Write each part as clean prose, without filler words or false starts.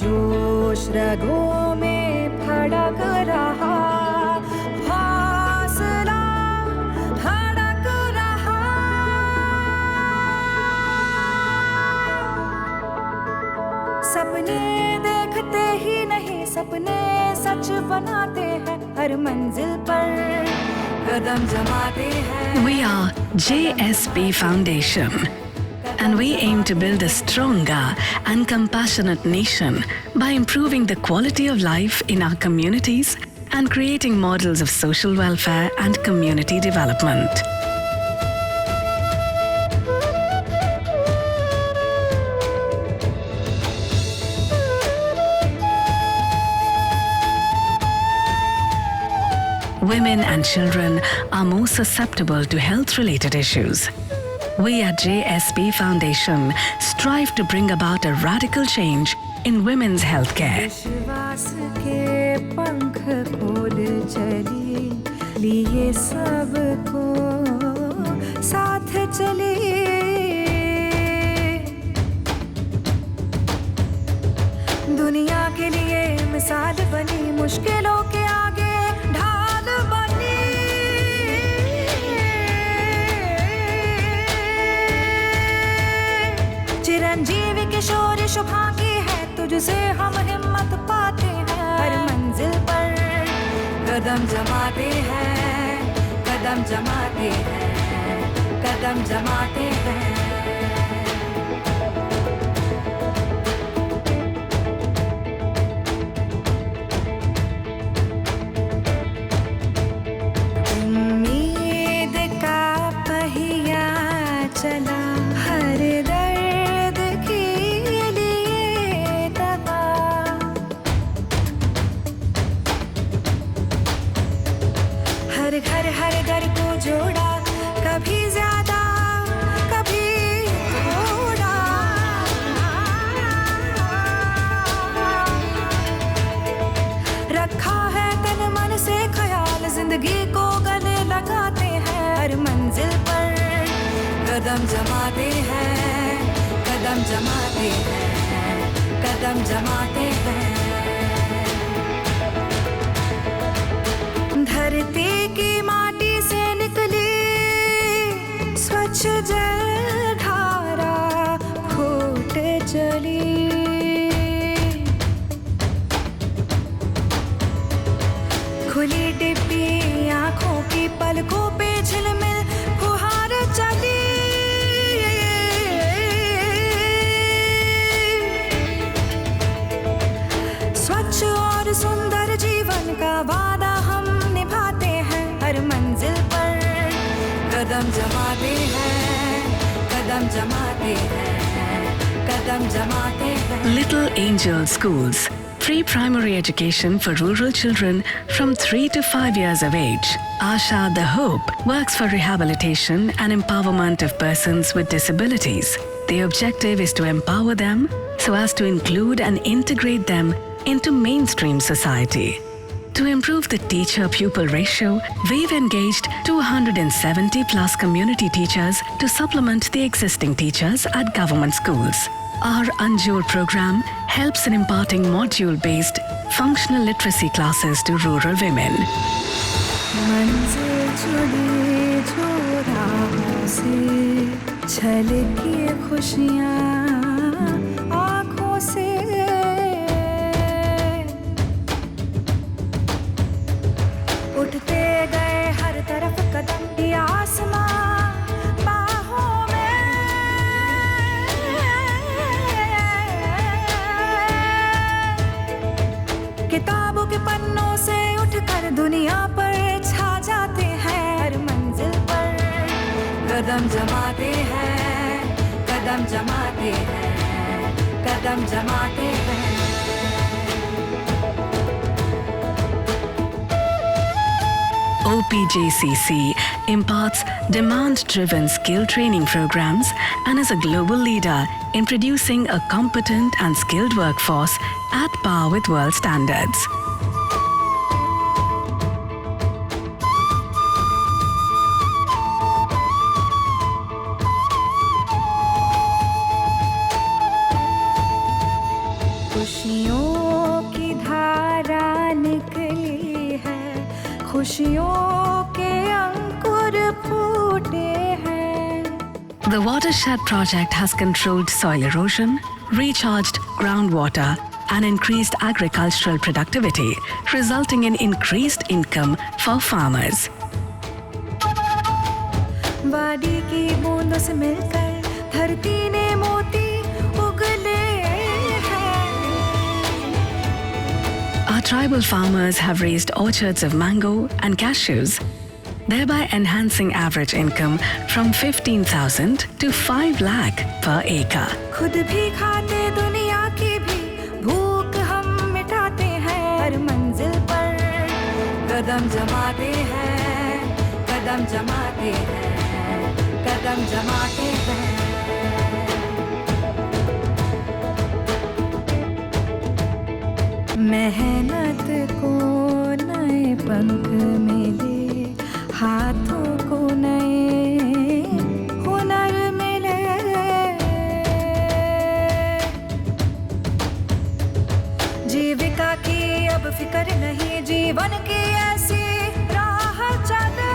जोश रगों में फड़क रहा, हौसला धड़क रहा। सपने देखते ही नहीं, सपने सच बनाते हैं, हर मंजिल पर कदम जमाते हैं। We are JSP Foundation, and we aim to build a stronger and compassionate nation by improving the quality of life in our communities and creating models of social welfare and community development. Women and children are more susceptible to health-related issues. We at JSP Foundation strive to bring about a radical change in women's healthcare. विश्वास के पंख खोल चली, लिए सबको साथ चली। दुनिया के लिए मिसाल बनी, मुश्किलों के आगे ढाल बनी। चिरंजीवी किशोरी शुभा की है, तुझसे हम हिम्मत पाते हैं, हर मंजिल पर कदम जमाते हैं, कदम जमाते हैं, कदम जमाते हैं। उम्मीद का पहिया चला, हर दर्द के लिए दवा। हर घर को जोड़ा, कभी ज्यादा कभी थोड़ा। रखा है तन मन से ख्याल, जिंदगी को गले लगाते हैं, हर मंजिल पर कदम जमाते हैं, कदम जमाते हैं, कदम जमाते हैं। धरती की माटी से निकली स्वच्छ जल धारा फूट चली। खुली डिब्बी आंखों की पलकों पे झिलमिल फुहार चली। स्वच्छ और सुंदर जीवन का वादा हम निभाते हैं, हर मंजिल पर कदम जमाते हैं, कदम जमाते हैं, कदम जमाते हैं। Little Angel Schools, free primary education for rural children from 3 to 5 years of age. Asha the Hope works for rehabilitation and empowerment of persons with disabilities. The objective is to empower them so as to include and integrate them into mainstream society. To improve the teacher-pupil ratio, we've engaged 270 plus community teachers to supplement the existing teachers at government schools. Our Anjur program helps in imparting module-based functional literacy classes to rural women. मंजिल जुड़ी जो राहों से, छलकी खुशियाँ आँखों से। उठते गए हर तरफ कदम, ये आसमां बाहों में। किताबों के पन्नों से उठकर दुनिया पर छा जाते हैं, हर मंजिल पर कदम जमाते हैं, कदम जमाते हैं, कदम जमाते हैं। OPJCC imparts demand-driven skill training programs and is a global leader in producing a competent and skilled workforce at par with world standards. खुशियों The watershed project has controlled soil erosion, recharged groundwater, and increased agricultural productivity, resulting in increased income for farmers. वादी की बूंदों से मिलकर धरती ने मोती उगले हैं. Our tribal farmers have raised orchards of mango and cashews, thereby enhancing average income from 15,000 to 5 lakh per acre. खुद भी खाते दुनिया की भी भूख हम मिटाते हैं. हर मंजिल पर कदम जमाते हैं, कदम जमाते हैं, कदम जमाते हैं. मेहनत को नए पंख मिले, हाथों को नए हुनर मिले. जीविका की अब फिक्र नहीं, जीवन की ऐसी राह चले.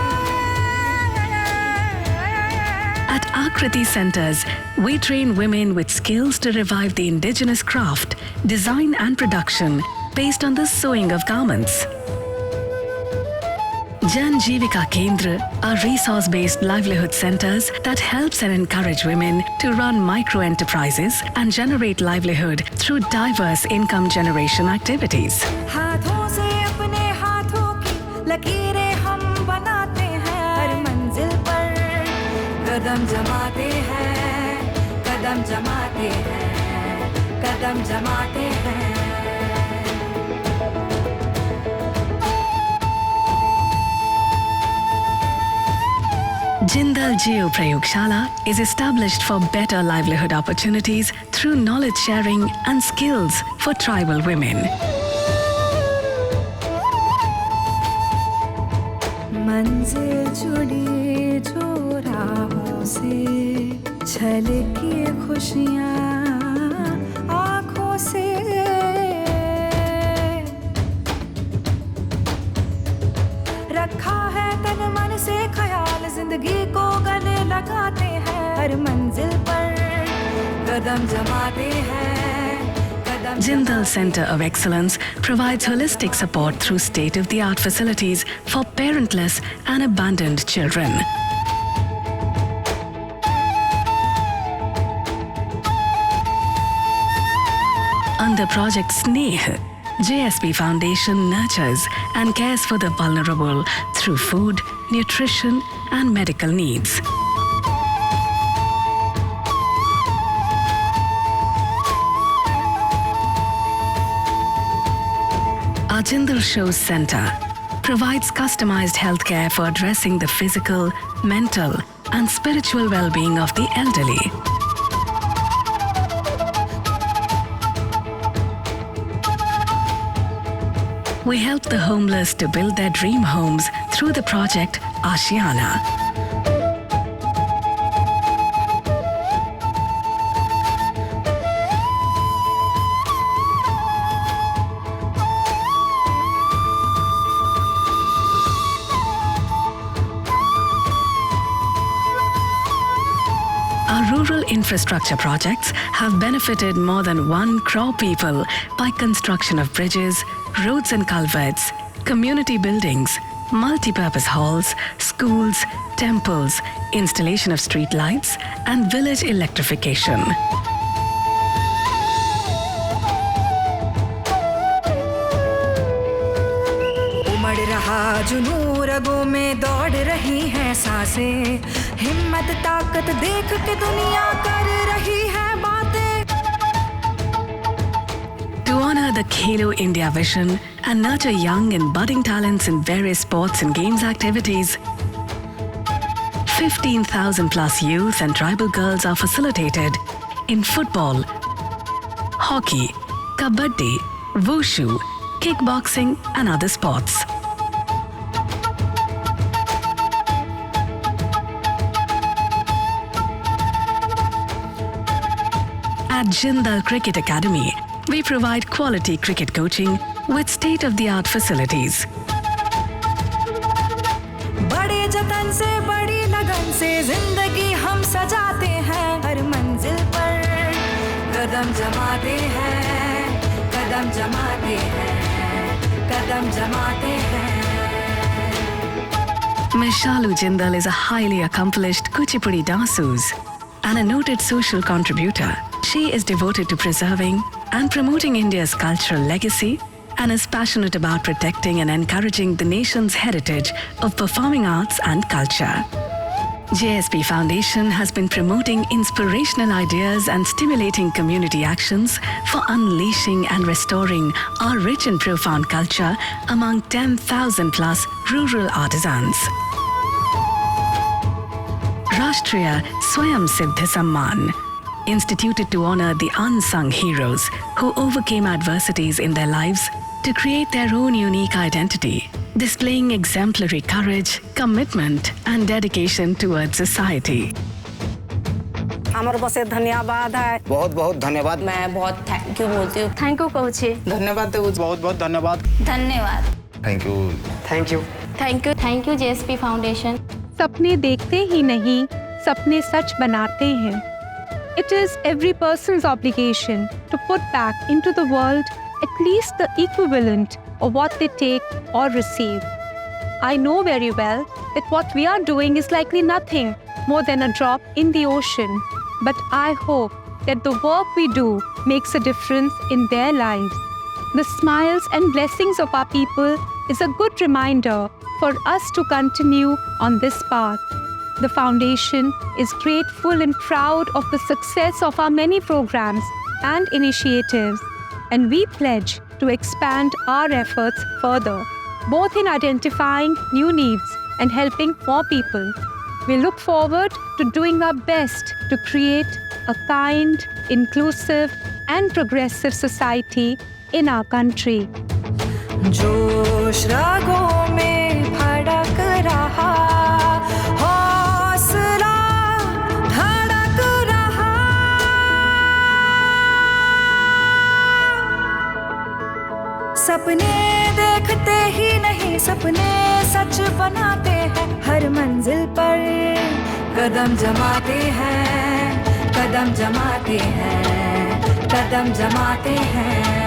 At Akriti Centers, we train women with skills to revive the indigenous craft, design and production based on the sewing of garments. Jan Jivika Kendra are resource-based livelihood centers that helps and encourage women to run micro-enterprises and generate livelihood through diverse income generation activities. हाथों से अपने हाथों की लकीरें हम बनाते हैं. हर मंजिल पर कदम जमाते हैं, कदम जमाते हैं, कदम जमाते हैं. Jindal Geo Prayogshala is established for better livelihood opportunities through knowledge sharing and skills for tribal women. मंजिल जुड़ी जो राहों से, छलकी खुशियाँ आँखों से. रखा है तन मन से ख्याल, जिंदगी को गले लगाते हैं. हर मंजिल पर कदम जमाते हैं, कदम. Jindal Center of Excellence provides holistic support through state-of-the-art facilities for parentless and abandoned children. Under Project Sneh, JSP Foundation nurtures and cares for the vulnerable through food, nutrition, and medical needs. Our Jindal Shows Center provides customized healthcare for addressing the physical, mental, and spiritual well-being of the elderly. We help the homeless to build their dream homes through the project Ashiana. Our rural infrastructure projects have benefited more than 1 crore people by construction of bridges, roads and culverts, community buildings, multi-purpose halls, schools, temples, installation of street lights, and village electrification. उमड़ रहा जुनून, रगों में दौड़ रही हैं सांसें. हिम्मत ताकत देख के दुनिया कर रही है बातें. To honor the Khelo India vision and nurture young and budding talents in various sports and games activities, 15,000 plus youth and tribal girls are facilitated in football, hockey, kabaddi, wushu, kickboxing, and other sports. At Jindal Cricket Academy, we provide quality cricket coaching with state-of-the-art facilities. बड़े जतन से, बड़ी लगन से जिंदगी हम सजाते कदम जमाते हैं, कदम जमाते हैं, कदम जमाते हैं। Ms. Shalu Jindal is a highly accomplished Kuchipudi dancer and a noted social contributor. She is devoted to preserving and promoting India's cultural legacy and is passionate about protecting and encouraging the nation's heritage of performing arts and culture. JSP Foundation has been promoting inspirational ideas and stimulating community actions for unleashing and restoring our rich and profound culture among 10,000 plus rural artisans. Rashtriya Swayam Siddha Samman, instituted to honor the unsung heroes who overcame adversities in their lives to create their own unique identity, displaying exemplary courage, commitment, and dedication towards society. আমার বসে ধন্যবাদ है। बहुत बहुत धन्यवाद। मैं बहुत thank you बोलती हूँ। Thank you Kochi. धन्यवाद बहुत बहुत धन्यवाद। धन्यवाद। Thank you. Thank you. Thank you JSP foundation. सपने देखते ही नहीं, सपने सच बनाते हैं। It is every person's obligation to put back into the world at least the equivalent of what they take or receive. I know very well that what we are doing is likely nothing more than a drop in the ocean, but I hope that the work we do makes a difference in their lives. The smiles and blessings of our people is a good reminder for us to continue on this path. The foundation is grateful and proud of the success of our many programs and initiatives, and we pledge to expand our efforts further, both in identifying new needs and helping more people. We look forward to doing our best to create a kind, inclusive, and progressive society in our country. जोश रागों में भड़क रहा, हौसला धड़क रहा। सपने देखते ही नहीं, सपने सच बनाते हैं। हर मंजिल पर कदम जमाते हैं, कदम जमाते हैं, कदम जमाते हैं।